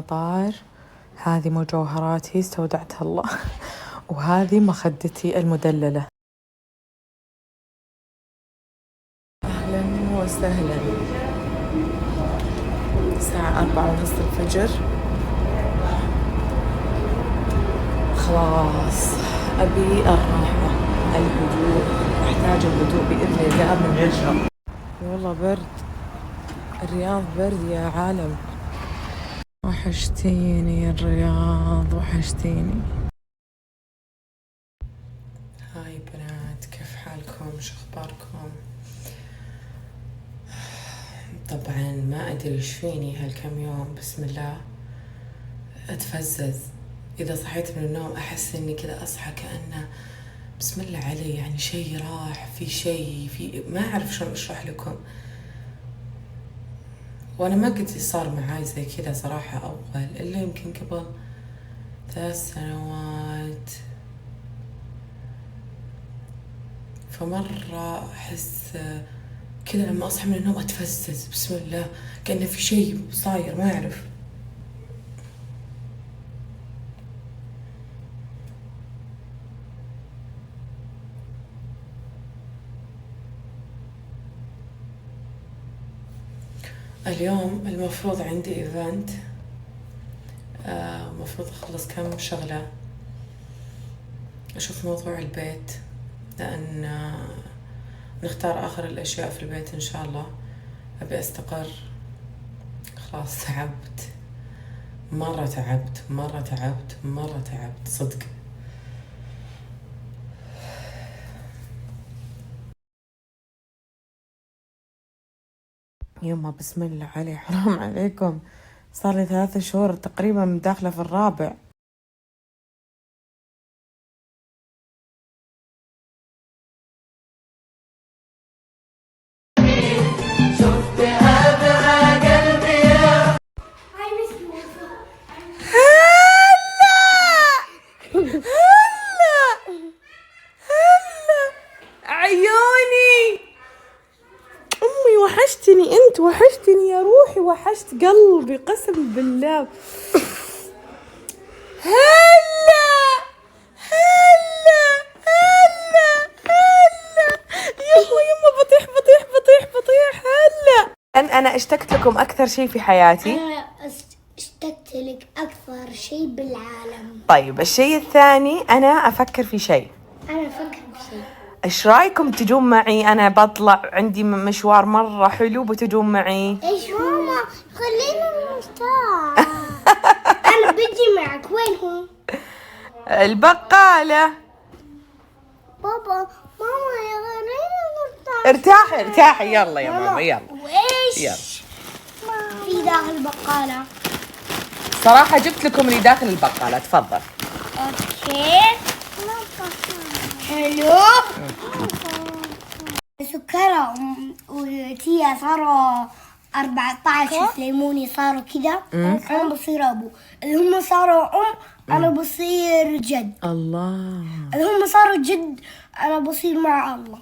المطار. هذه مجوهراتي استودعتها الله وهذه مخدتي المدللة. أهلا وسهلا. الساعة 4:30 الفجر. خلاص أبي الراحة، الهدوء، أحتاج الهدوء بإذن الله من بشرة. والله برد، الرياض برد يا عالم. وحشتيني الرياض، وحشتيني. هاي بنات، كيف حالكم؟ شو اخباركم؟ طبعا ما ادري ايش فيني هالكم يوم، بسم الله اتفزز. اذا صحيت من النوم احس اني كذا اصحى كأنه بسم الله علي، يعني شيء راح في شيء، في ما اعرف شلون اشرح لكم. وانا ما قد صار معاي زي كذا صراحة اول، الا يمكن قبل 3 سنوات. فمرة احس كذا لما اصحى من النوم اتفزز بسم الله، كأنه في شيء صاير ما اعرف. اليوم المفروض عندي ايفنت، المفروض اخلص كم شغلة، اشوف موضوع البيت، لان نختار اخر الاشياء في البيت ان شاء الله. ابي استقر، خلاص تعبت، مرة تعبت مرة تعبت مرة تعبت صدق. يما بسم الله علي، حرام عليكم، صار لي 3 شهور تقريبا داخلة في الرابع. عيوني أمي، وحشتني أنت، وحشتني يا روحي، وحشت قلبي قسم بالله. هلا هلا هلا هلا، يما بطيح بطيح بطيح بطيح. هلا أنا اشتقت لكم أكثر شيء في حياتي. أنا اشتقت لك أكثر شيء بالعالم. طيب الشيء الثاني، أنا أفكر في شيء. أنا أفكر بشيء. ايش رايكم تجون معي؟ انا بطلع عندي مشوار مره حلو، بتجون معي؟ إيش ماما، خلينا نرتاح. أنا بجي معك. وين هو؟ البقالة. بابا ماما يا خلينا نرتاح. ارتاحي ارتاحي، يلا يا ماما يلا. وإيش يلا. في داخل البقالة؟ صراحة جبت لكم اللي داخل البقالة، تفضل. أوكي حلو. سكرة وتيا صاروا 14 ليموني، صاروا كذا. أنا بصير أبو، اللي هم صاروا أنا بصير جد. الله، اللي هم صاروا جد أنا بصير مع الله.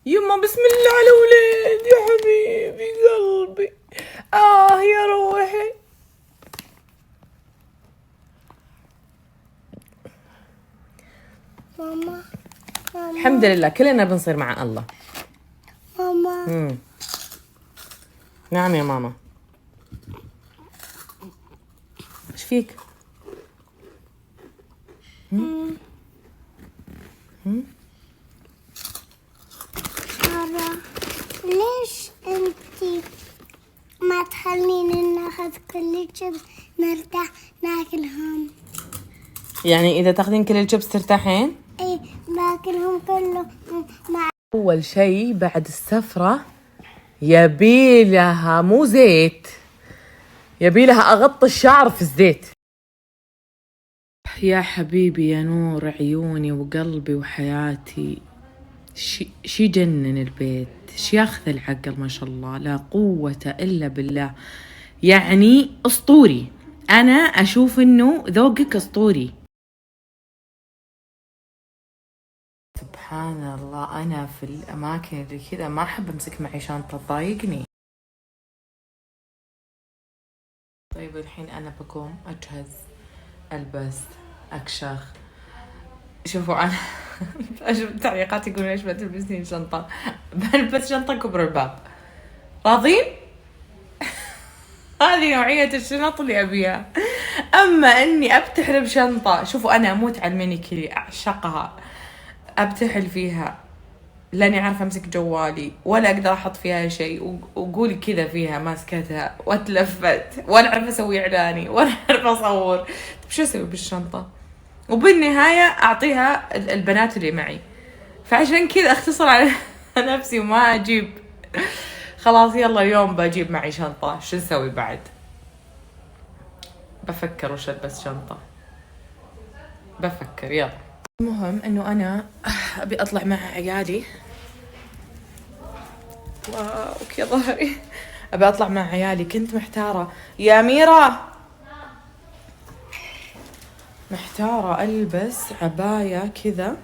يما بسم الله على ولاد يا حبيبي قلبي. يا روحي. ماما الحمد لله كلنا بنصير مع الله. ماما نعم يا ماما. ايش فيك؟ سارة، ليش أنتي ما تخلينا ناخذ كل شيء نرتاح ناكلهم؟ يعني اذا تاخذين كل الشيبس ترتاحين؟ ايه ناكلهم كله مع. اول شيء بعد السفرة يبيلها مو زيت، يبيلها اغطي الشعر في الزيت. يا حبيبي يا نور عيوني وقلبي وحياتي، شي جنن البيت، شي ياخذ العقل، ما شاء الله لا قوة الا بالله، يعني اسطوري. انا اشوف انه ذوقك اسطوري. سبحان الله، أنا في الأماكن اللي كذا ما أحب أمسك معي شنطة تضايقني. طيب طيب الحين أنا بقوم أجهز، ألبس، أكشخ. شوفوا أنا أشوف التعليقات يقولون ليش ما تلبسين شنطة؟ بلبس شنطة كبر الباب. راضين؟ هذه نوعية الشنط اللي أبيها. أما إني أبتحل بشنطة، شوفوا أنا أموت على الميني كلي، أعشقها، أبتحل فيها لاني عارفه امسك جوالي ولا اقدر احط فيها شيء، وقولي كذا فيها ماسكتها واتلفت ولا اعرف اسوي اعلاني ولا اعرف اصور. طيب شو اسوي بالشنطه؟ وبالنهايه اعطيها البنات اللي معي. فعشان كذا اختصر على نفسي وما اجيب. خلاص يلا اليوم بجيب معي شنطه. شو نسوي بعد؟ بفكر وش البس شنطه، بفكر. يلا المهم انه انا ابي اطلع مع عيالي. واو كي ظهري. ابي اطلع مع عيالي. كنت محتارة يا ميرا، محتارة البس عباية كذا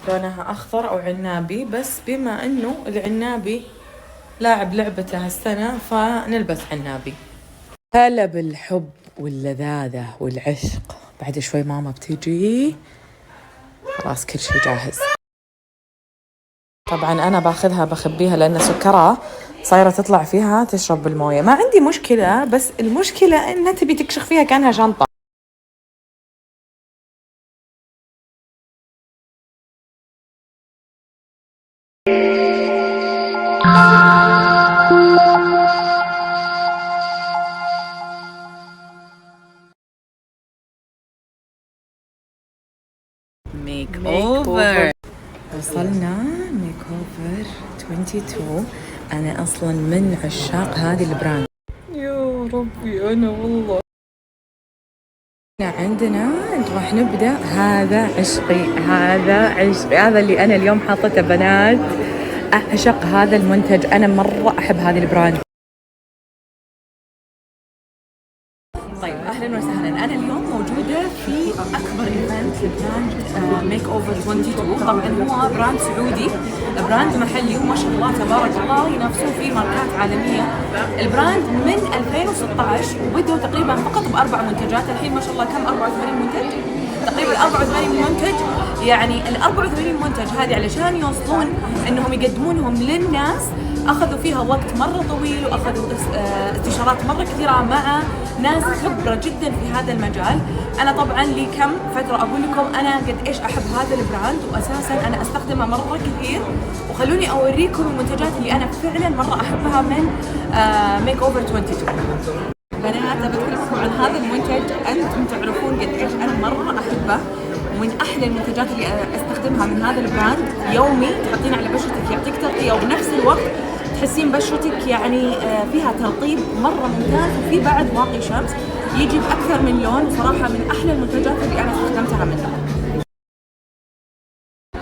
لونها اخضر او عنابي، بس بما انه العنابي لاعب لعبته هالسنة فنلبس عنابي. هلا بالحب واللذاذة والعشق. بعد شوي ماما بتيجي، خلاص كل شيء جاهز. طبعا انا باخذها بخبيها لان سكرها صايره تطلع فيها تشرب بالمويه. ما عندي مشكله، بس المشكله انها تبي تكشخ فيها كانها شنطه. ميك اوفر. وصلنا ميك اوفر 22. انا اصلا من عشاق هذه البراند. يا ربي انا والله. عندنا راح نبدا. هذا عشقي، هذا عشقي، هذا اللي انا اليوم حاطته بنات. اعشق هذا المنتج، انا مره احب هذه البراند. طيب اهلا وسهلا. انا اليوم موجوده في اكبر ايفنت لبراند ميك اوفر 22. طبعا هو براند سعودي، براند محلي، وما شاء الله تبارك الله ينافسون فيه ماركات عالميه. البراند من 2016 وبدوا تقريبا فقط ب4 منتجات. الحين ما شاء الله كم؟ 84 منتج تقريبا. 84 منتج. يعني ال 84 منتج هذه علشان يوصلون انهم يقدمونهم للناس اخذوا فيها وقت مره طويل، واخذوا استشارات مره كثيره مع ناس خبره جدا في هذا المجال. انا طبعا لي كم فتره اقول لكم انا قد ايش احب هذا البراند، واساسا انا استخدمه مره كثير. وخلوني اوريكم المنتجات اللي انا فعلا مره احبها من ميك اوفر 22. بنات بتكلم لكم عن هذا المنتج، انتم تعرفون قد ايش انا مره احبه، ومن احلى المنتجات اللي استخدمها من هذا البراند. يومي تحطين على بشرتك يعطيك تغطيه، وبنفس الوقت تحسين بشرتك يعني فيها ترطيب مره ممتاز، وفي بعد واقي شمس يجي باكثر من لون. صراحه من احلى المنتجات اللي انا استخدمتها منه.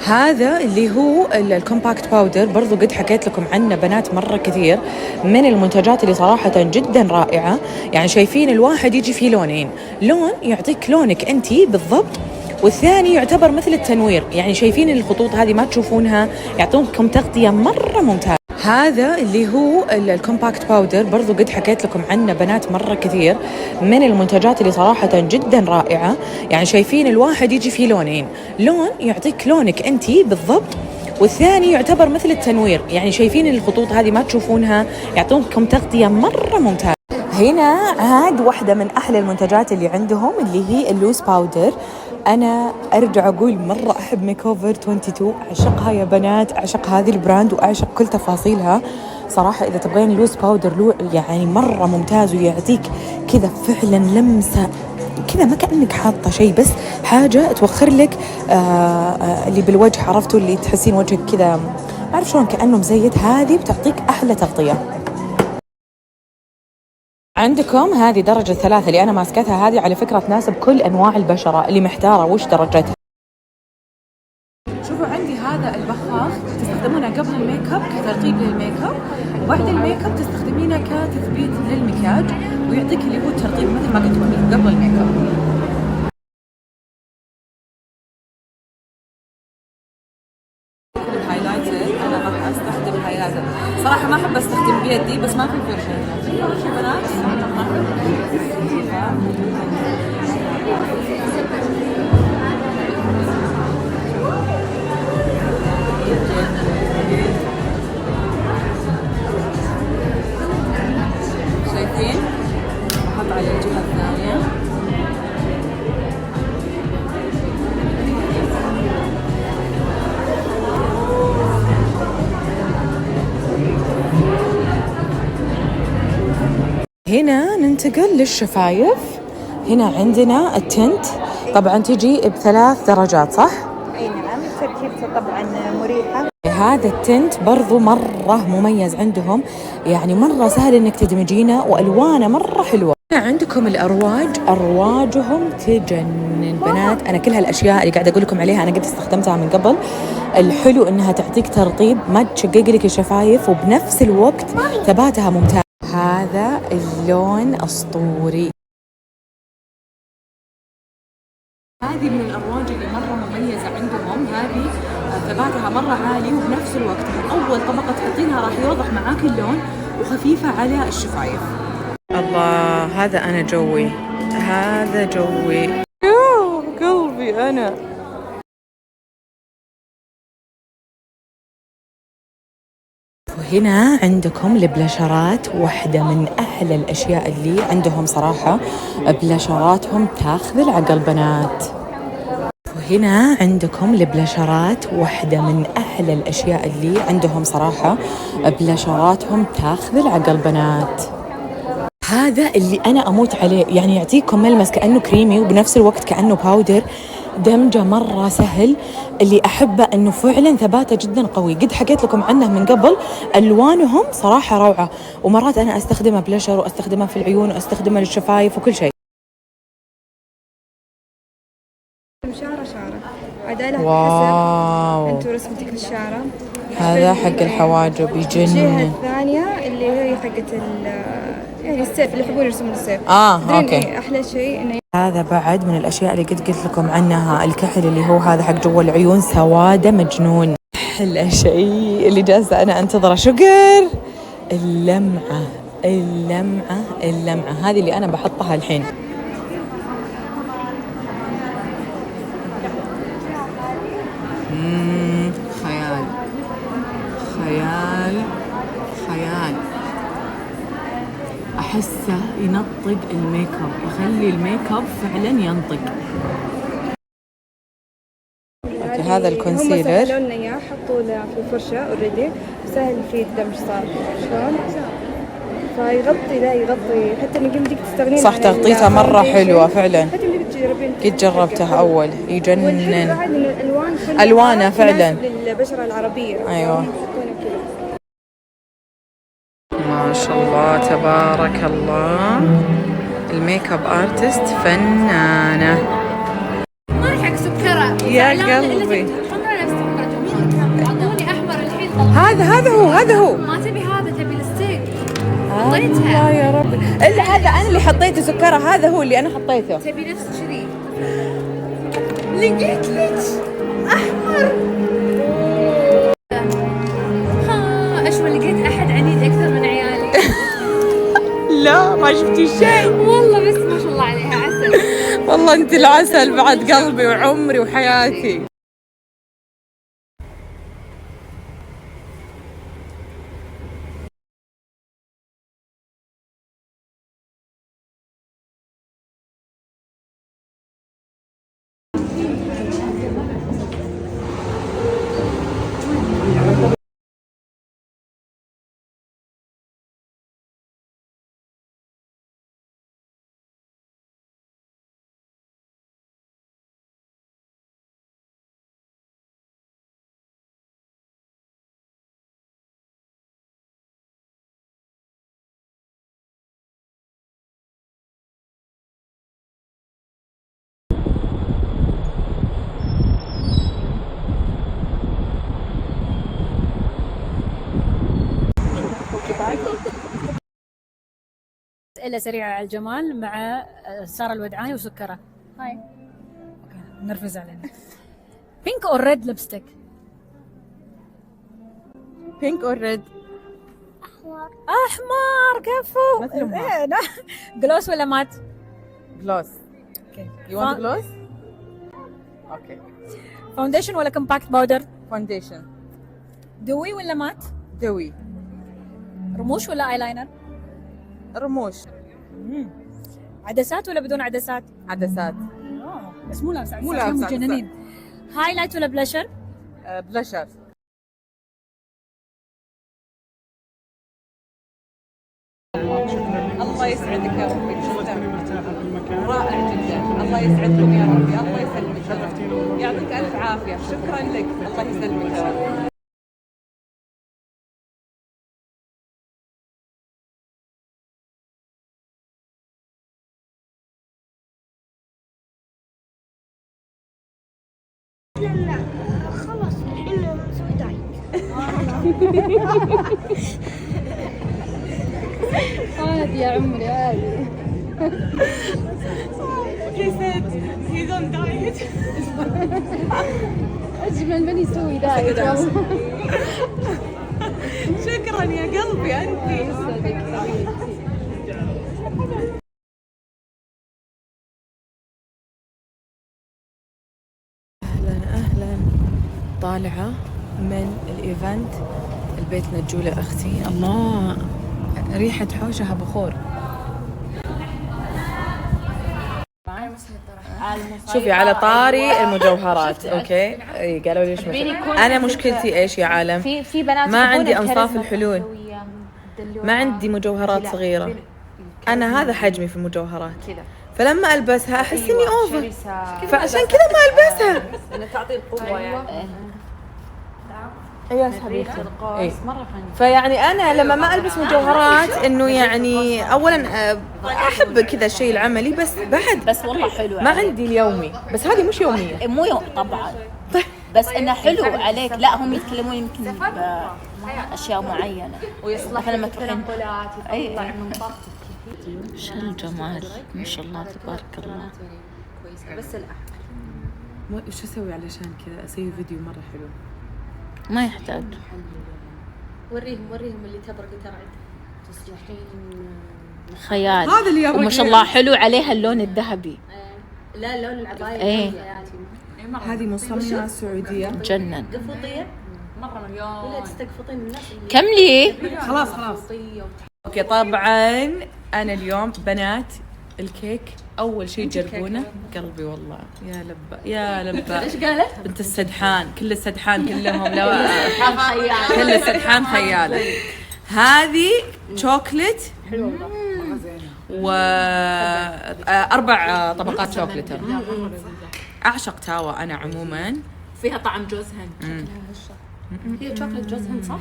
هذا اللي هو الكومباكت باودر، برضو قد حكيت لكم عنه بنات مرة كثير. من المنتجات اللي صراحة جدا رائعة. يعني شايفين الواحد يجي فيه لونين، لون يعطيك لونك انتي بالضبط، والثاني يعتبر مثل التنوير. يعني شايفين الخطوط هذه ما تشوفونها، يعطونكم تغطية مرة ممتازة. هذا اللي هو الكومباكت باودر، برضو قد حكيت لكم عنه بنات مرة كثير. من المنتجات اللي صراحة جدا رائعة. يعني شايفين الواحد يجي فيه لونين، لون يعطيك لونك انتي بالضبط، والثاني يعتبر مثل التنوير. يعني شايفين الخطوط هذه ما تشوفونها، يعطونكم تغطية مرة ممتازة. هنا عاد واحدة من أحلى المنتجات اللي عندهم اللي هي اللوز باودر. أنا أرجع أقول مرة أحب ميك أوفر 22، أعشقها يا بنات، أعشق هذه البراند وأعشق كل تفاصيلها صراحة. إذا تبغين لوز باودر يعني مرة ممتاز، ويعطيك كذا فعلا لمسة كذا ما كأنك حاطة شيء، بس حاجة توخر لك اللي بالوجه، عرفتوا اللي تحسين وجهك كذا ما أعرف شلون كأنه مزيت. هذه بتعطيك أحلى تغطية. عندكم هذه درجة 3 اللي أنا ماسكتها. هذه على فكرة تناسب كل أنواع البشرة اللي محتارة وش درجتها. شوفوا عندي هذا البخاخ تستخدمونه قبل الميك اب كترطيب للميك اب، وبعد الميك اب تستخدمينه كتثبيت للمكياج، ويعطيك اللي هو الترطيب مثل ما قلت لكم قبل الميك اب. الهايلايتر انا راح استخدم هايلايتر. صراحة ما احب استخدم بيدي، بس ما في فرشة هنا، في فرشة بنات. شايفين؟ أحط على الجهة الثانية. هنا ننتقل للشفايف. هنا عندنا التنت، طبعا تجي ب3 درجات صح؟ اي نعم، تركيبته طبعا مريحة. هذا التنت برضو مرة مميز عندهم، يعني مرة سهل انك تدمجينه والوانه مرة حلوة. هنا عندكم الارواج، ارواجهم تجنن بنات. انا كل هالاشياء اللي قاعدة اقول لكم عليها انا قد استخدمتها من قبل. الحلو انها تعطيك ترطيب، ما تشقق لك الشفايف، وبنفس الوقت ثباتها ممتاز. هذا اللون اسطوري. هذه من الأرواج اللي مرة مميزة عندهم. هذه ثباتها مرة عالي، وبنفس الوقت من أول طبقة تحطينها راح يوضح معاك اللون، وخفيفة على الشفايف. الله، هذا أنا جوي، هذا جوي يا قلبي أنا. وهنا عندكم البلاشرات، واحدة من أحلى الأشياء اللي عندهم صراحة، بلاشراتهم تاخذ العقل بنات. وهنا عندكم البلاشرات، واحدة من أحلى الأشياء اللي عندهم صراحة، بلاشراتهم تاخذ العقل بنات. هذا اللي أنا أموت عليه، يعني يعطيكم ملمس كأنه كريمي وبنفس الوقت كأنه باودر، دمجه مرة سهل. اللي أحبه أنه فعلا ثباته جدا قوي، قد حكيت لكم عنه من قبل. ألوانهم صراحة روعة، ومرات أنا أستخدمه بلاشر وأستخدمه في العيون وأستخدمه للشفايف وكل شيء. شعرة عدالة واو، حسب انتو رسمتك للشعرة. هذا حق الحواجب يجنن. الجهة الثانية اللي هي حقت يعني السيف، اللي يحبون يرسمون السيف. اوكي. إيه أحلى شيء إنه هذا بعد من الاشياء اللي قد قلت لكم عنها، الكحل اللي هو هذا حق جوا العيون، سواده مجنون. احلى شيء اللي جالسه انا انتظره شقر، اللمعه اللمعه اللمعه هذه اللي انا بحطها الحين. خيال خيال خيال. أحسه ينطق الميك اب، يخلي الميك اب فعلا ينطق. اوكي، هذا الكونسيلر. هم سهلوا لنا اياه، حطوا له في الفرشة اوريدي، سهل فيه الدمج صار شلون، فيغطي ذا يغطي، حتى انك بدك تستغنين صح، تغطيتها مرة حلوة فعلا. حتى اللي بتجربين قد جربتها أول، يجنن. والحلو بعد إن الألوان كلها ألوانه فعلا للبشرة العربية. أيوة ما شاء الله تبارك الله. الميك اب ارتست فنانة. ما حق سكرة يا قلبي. اعطوني احمر الحين. هذا هو. ما تبي هذا، تبي الستيك. الله يا ربي، الا هذا انا اللي حطيته سكرة، هذا هو اللي انا حطيته. تبي نفس كذي. لقيت لك احمر. اشوى لقيت احد عنيد اكثر من عيالي. لا ما شفتي شيء والله، بس ما شاء الله عليها عسل. والله انت العسل بعد قلبي وعمري وحياتي. أسئلة سريعة على الجمال مع سارة الودعاني وسكرة. هاي. اوكي، نرفز علينا. بينك اور ريد لبستك؟ بينك اور ريد؟ احمر كفو. مثل ما. إيه، نعم. جلوس ولا مات؟ جلوس. اوكي. You want gloss? Okay. فاونديشن ولا كومباكت باودر؟ Foundation. دوي ولا مات؟ دوي. رموش ولا ايلاينر؟ رموش. عدسات ولا بدون عدسات؟ عدسات. بس مو لابسه مو عدسات، لابسة مجننين. هايلايت ولا بلاشر؟ بلاشر. الله يسعدك يا ربي. رائع جدا. الله يسعدكم يا ربي. الله يسلمك يا رب. يعطيك الف عافيه. شكرا لك. الله يسلمك يا رب. خلاص الحين نسوي دايت. عادي يا عمري عادي. He's on diet. أجمل من يسوي دايت والله. شكرا يا قلبي انت. أهلا طالعة من الإيفنت البيت نجولة أختي. الله ريحة حوشها بخور. شوفي على طاري المجوهرات اوكي اي قالوا لي ايش انا مشكلتي ايش يا عالم في بنات ما عندي يحبون انصاف الكاريزما الحلول يدلونها. ما عندي مجوهرات صغيرة انا هذا حجمي في المجوهرات كذا. فلما البسها احس اني اوفر شرسة. فعشان كذا ما البسها انها تعطي القوه يعني. يا حبيبتي إيه. مرة فن. فيعني انا لما ما البس مجوهرات انه يعني اولا احب كذا الشيء العملي بس بعد بس والله حلو ما عليك. عندي اليومي بس هذه مش يوميه مو يوم طبعا بس انه حلو عليك. لا هم يتكلمون يمكن باشياء معينه ويصلح مثلا لما لك تروحين تنقلات أي. يطلع من طاقتك. شو الجمال ما شاء الله تبارك الله. كويسة بس الأحمر. وش اسوي علشان كذا اسوي فيديو مره حلو ما يحتاج. وريهم اللي تبرق ترى تصلحين. خيال. هذا اللي يبغى وما شاء الله حلو عليها اللون الذهبي. لا لون العباية. إيه. هذه مصممه سعوديه جنن. قفطية مرة مليون. ولا تستقفطين من الناس اللي كم لي؟ خلاص اوكي طبعا انا اليوم بنات الكيك اول شيء جربونه قلبي والله يا لبا يا لبا. ايش قالت؟ بنت السدحان كل السدحان كلهم لو خيال. كل السدحان خيال. هذه شوكليت وأربع طبقات شوكليت. أعشق تاوى أنا عموما. فيها طعم جوز هند. هي شوكليت جوز هند صح؟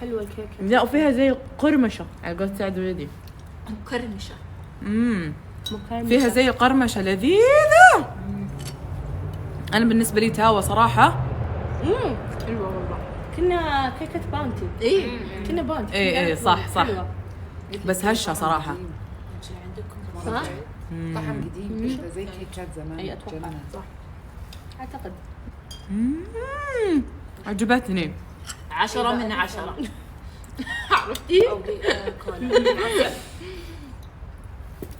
حلوة الكيكة. لا وفيها زي قرمشة على قولة سعد ولدي. مكرمشة. فيها زي قرمشة لذيذة. أنا بالنسبة لي تاوى صراحة. حلوة والله. كنا كيكة بانتي. إيه. كنا بانتي. إيه صح صح. بس هشة صراحة. صح؟ طعم قديم كذا زي كيكات زمان. أي أتوقع صح. أعتقد. عجبتني. 10 من 10. عرفتي؟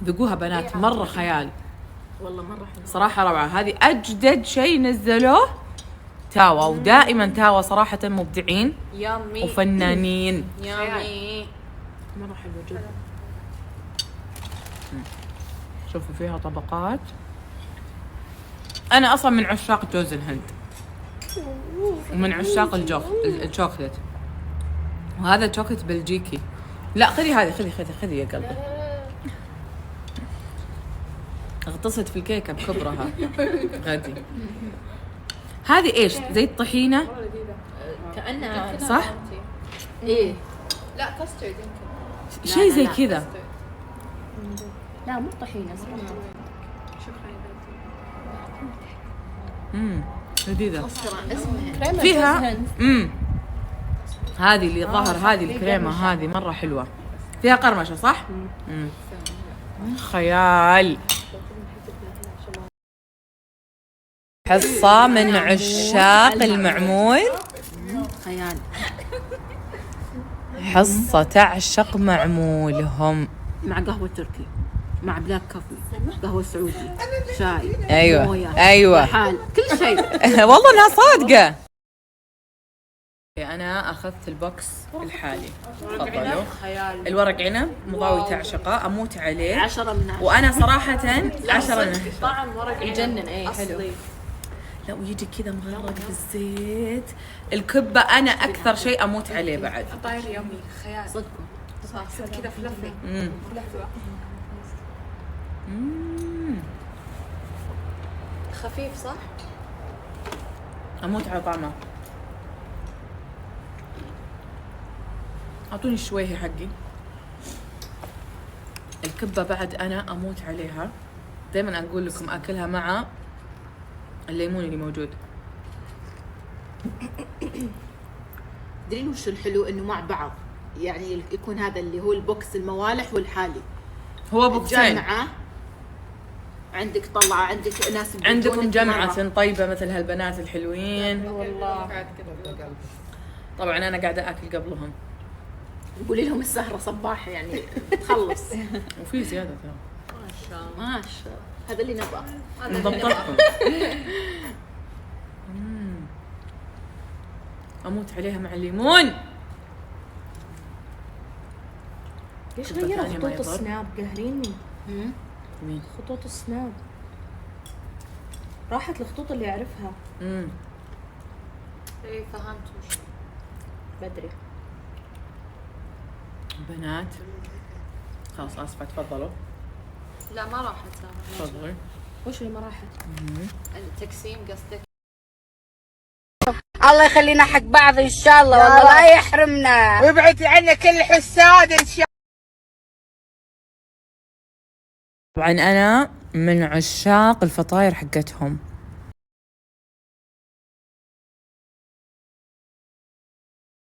ذوقوها بنات مرة خيال والله مرة حلوة. صراحة روعة. هذه أجدد شيء نزلوه تاوى ودائما تاوى صراحة مبدعين يامي. وفنانين. يامي. مرة حلوة جدا. شوفوا فيها طبقات. أنا أصلا من عشاق جوز الهند ومن عشاق الشوكليت. وهذا شوكليت بلجيكي. لا خذي هذه خذي يا قلبي. اغتصت في الكيكة بكبرها غادي. هذه ايش زي الطحينة كأنها صح؟ إيه. شيء زي كذا. لا مو طحينة صراحة. لذيذة اسمها فيها. هذه اللي ظهر هذه الكريمة هذه مرة حلوة. فيها قرمشة صح؟ خيال. حصة من عشاق المعمول. خيال. حصة تعشق معمولهم. مع قهوة تركي، مع بلاك كوفي، قهوة سعودي، شاي، أيوة موية، أيوة حال، كل شيء. والله انها صادقة. انا اخذت البوكس الحالي، تفضلوا. الورق عنب مضاوي تعشقه، اموت عليه. 10 من 10. وانا صراحة 10 من 10. طعم ورق يجنن. ايه حلو. لا ويجي كذا مغرق بالزيت. الكبة انا اكثر شيء اموت عليه بعد. فطاير يومي خيال صدق. صار كذا فلفي. خفيف صح؟ اموت على طعمه. اعطوني الشويهي حقي. الكبة بعد انا اموت عليها. دائما اقول لكم اكلها مع الليمون اللي موجود. تدرين وش الحلو؟ انه مع بعض، يعني يكون هذا اللي هو البوكس الموالح والحالي. هو بوكسين. جمعة عندك، طلعة عندك ناس عندكم جمعة طيبة مثل هالبنات الحلوين. والله. طبعا انا قاعدة اكل قبلهم. قولي لهم السهرة صباح يعني تخلص. وفي زيادة ترى. ما شاء الله، هذا اللي نبغاه. نضبطكم. اموت عليها مع الليمون. ليش كبة غيروا ثانية ما خطوط يضر. السناب؟ قاهريني. مين؟ خطوط السناب راحت الخطوط اللي اعرفها. ايه فهمت وش بدري. بنات خلاص اسفة، تفضلوا. لا ما راحت. تفضلي. وش اللي ما راحت؟ التقسيم قصدك؟ الله يخلينا حق بعض ان شاء الله، والله لا يحرمنا ويبعد عنا كل حساد ان شاء طبعا انا من عشاق الفطاير حقتهم.